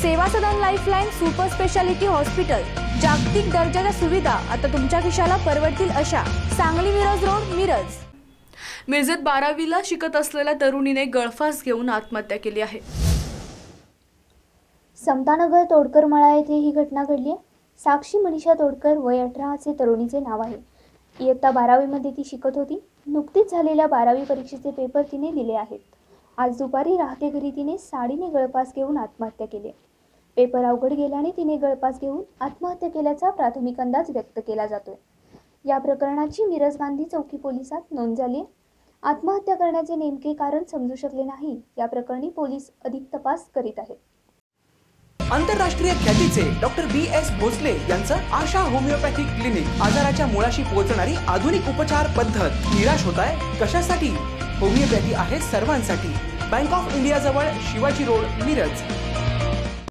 सेवा सदन lifeline super speciality hospital, जागतिक दर्जाच्या सुविधा आता तुमच्या खिशाला परवडतील अशा। सांगली मिरज रोड, मिरज। मिरजेत 12वीला शिकत असलेल्या तरुणीने गळफास घेऊन आत्महत्या केली आहे। समतानगर तोडकर मळा येथे ही घटना घडली आहे। साक्षी मनीषा तोडकर वय 18 असे तरुणीचे नाव आहे। इयत्ता 12वी मध्ये ती शिकत होती। नुकतीच झालेल्या 12वी परीक्षेचे पेपर तिने दिले आहेत। आज दुपारी राहते घरी तिने साडीने गळफास घेऊन आत्महत्या केली। पेपर अवघड गेल्याने तिने गळफास घेऊन आत्महत्या केल्याचा प्राथमिक अंदाज व्यक्त केला जातोय। या प्रकरणाची मिरज गांधी चौकी पोलिसात नोंद झाली आहे। आत्महत्या करण्याचे नेमके कारण समजू शकले नाही। या प्रकरणी पोलीस अधिक तपास करीत आहेत। आंतरराष्ट्रीय ख्यातीचे डॉक्टर BS भोसले यांचं आशा होमिओपॅथिक क्लिनिक, आजाराच्या मुळाशी पोहोचणारी आधुनिक उपचार पद्धत। निराश होताय कशासाठी? होमिओपॅथी आहे सर्वांसाठी। बँक ऑफ इंडिया जवळ शिवाजी रोड, मिरज।